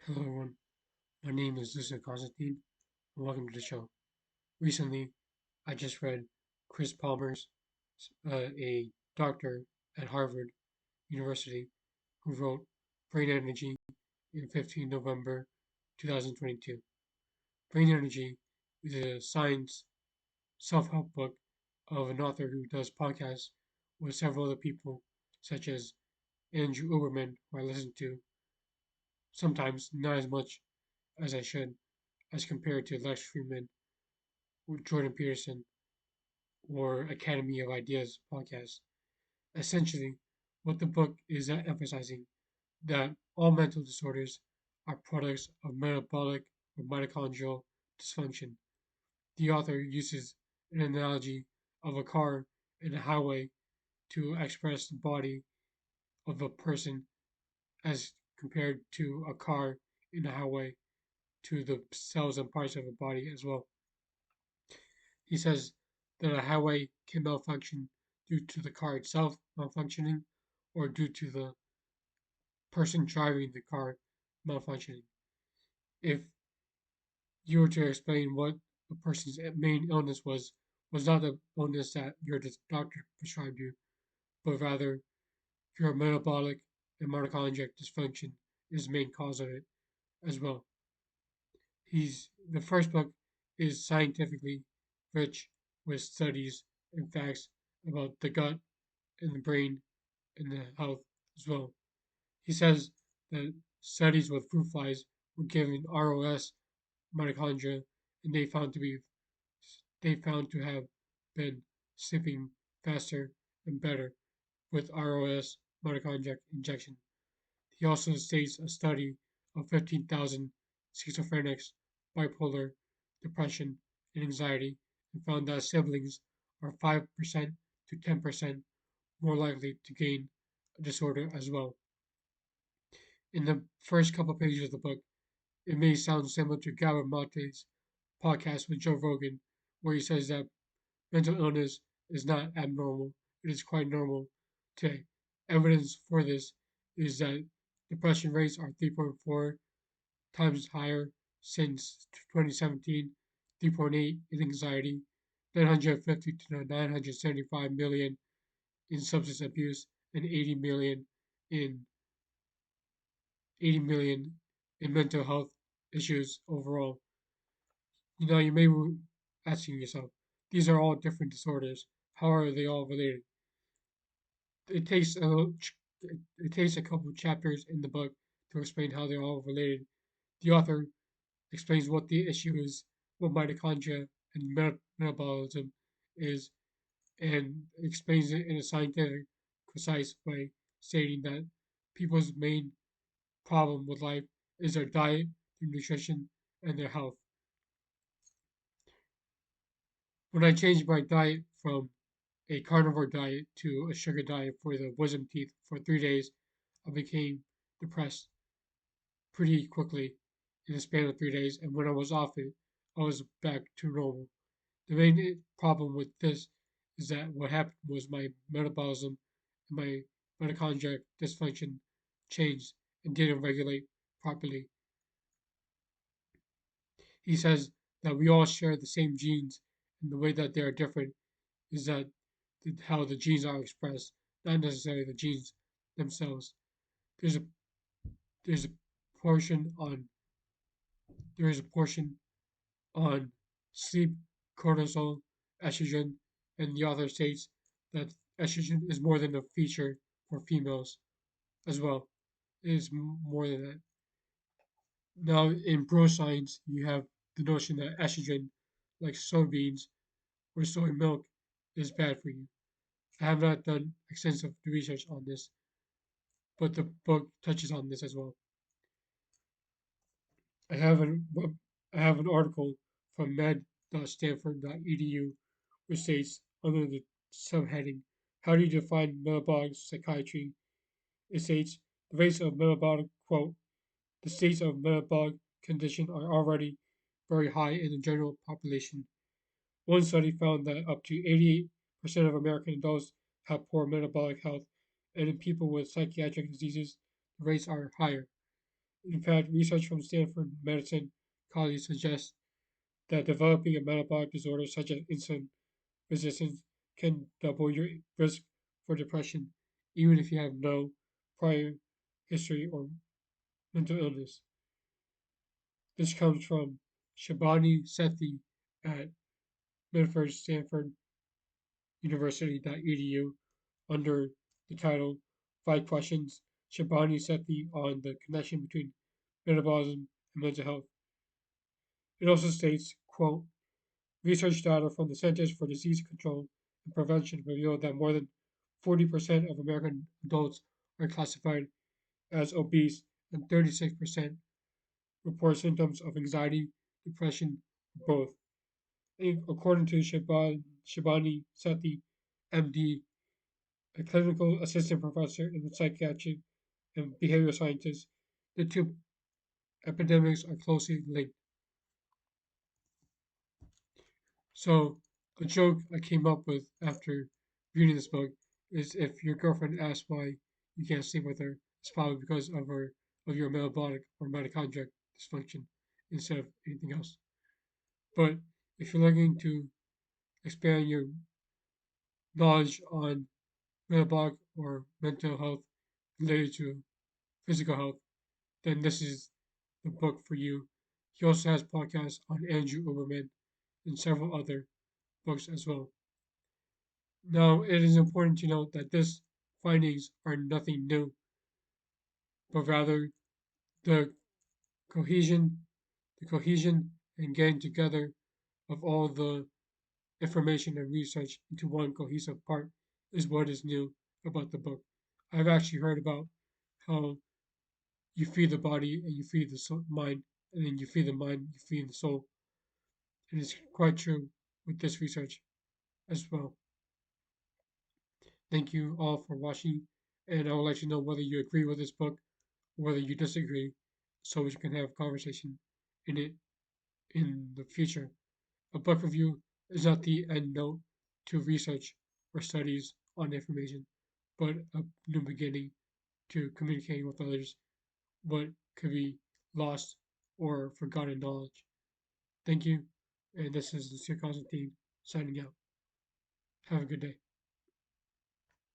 Hello everyone, my name is Lucia Constantine, and welcome to the show. Recently, I just read Chris Palmer's, a doctor at Harvard University, who wrote Brain Energy in 15 November 2022. Brain Energy is a science self-help book of an author who does podcasts with several other people, such as Andrew Uberman, who I listen to sometimes, not as much as I should, as compared to Lex Friedman or Jordan Peterson or Academy of Ideas podcast. Essentially, what the book is emphasizing that all mental disorders are products of metabolic or mitochondrial dysfunction. The author uses an analogy of a car and a highway to express the body of a person as compared to a car in a highway to the cells and parts of a body as well. He says that a highway can malfunction due to the car itself malfunctioning or due to the person driving the car malfunctioning. If you were to explain what a person's main illness was not the illness that your doctor prescribed you, but rather your metabolic and mitochondrial dysfunction is the main cause of it as well. The first book is scientifically rich with studies and facts about the gut and the brain and the health as well. He says that studies with fruit flies were given ROS mitochondria and they found to have been sleeping faster and better with ROS mitochondrial injection. He also states a study of 15,000 schizophrenics, bipolar, depression, and anxiety and found that siblings are 5% to 10% more likely to gain a disorder as well. In the first couple pages of the book, it may sound similar to Gabor Mate's podcast with Joe Rogan, where he says that mental illness is not abnormal, it is quite normal today. Evidence for this is that depression rates are 3.4 times higher since 2017, 3.8 in anxiety, 950 to 975 million in substance abuse, and in 80 million in mental health issues overall. You may be asking yourself, these are all different disorders. How are they all related? It takes a it takes a couple of chapters in the book to explain how they're all related. The author explains what the issue is, what mitochondria and metabolism is, and explains it in a scientific, concise way, stating that people's main problem with life is their diet, their nutrition, and their health. When I changed my diet from a carnivore diet to a sugar diet for the wisdom teeth for 3 days, I became depressed pretty quickly in the span of 3 days, and when I was off it, I was back to normal. The main problem with this is that what happened was my metabolism and my mitochondrial dysfunction changed and didn't regulate properly. He says that we all share the same genes, and the way that they are different is that how the genes are expressed, not necessarily the genes themselves. There's a there's a portion on there is a portion on sleep, cortisol, estrogen, and the author states that estrogen is more than a feature for females as well. It is more than that. Now, in pro science, you have the notion that estrogen, like soybeans or soy milk, is bad for you. I have not done extensive research on this, but the book touches on this as well. I have an I have an article from med.stanford.edu which states under the subheading "How do you define metabolic psychiatry?" It states the rates of metabolic quote the states of metabolic condition are already very high in the general population. One study found that up to 88% of American adults have poor metabolic health, and in people with psychiatric diseases, the rates are higher. In fact, research from Stanford medicine colleagues suggests that developing a metabolic disorder such as insulin resistance can double your risk for depression, even if you have no prior history or mental illness. This comes from Shabani Sethi at med.stanford.edu under the title Five Questions Shabani Sethi on the connection between metabolism and mental health. It also states, quote, research data from the Centers for Disease Control and Prevention revealed that more than 40% of American adults are classified as obese, and 36% report symptoms of anxiety, depression, or both. According to Shabani Sethi, MD, a clinical assistant professor in psychiatry and behavioral sciences, the two epidemics are closely linked. So, a joke I came up with after reading this book is if your girlfriend asks why you can't sleep with her, it's probably because of your metabolic or mitochondrial dysfunction instead of anything else. But if you're looking to expand your knowledge on metabolic or mental health related to physical health, then this is the book for you. He also has podcasts on Andrew Uberman and several other books as well. Now, it is important to note that these findings are nothing new, but rather the cohesion, the cohesion and getting together of all the information and research into one cohesive part is what is new about the book. I've actually heard about how you feed the body and you feed the mind, and then you feed the mind, you feed the soul. And it's quite true with this research as well. Thank you all for watching, and I would like to know whether you agree with this book or whether you disagree, so we can have a conversation in it in the future. A book review is not the end note to research or studies on information, but a new beginning to communicating with others what could be lost or forgotten knowledge. Thank you, and this is the Sir Constantine signing out. Have a good day.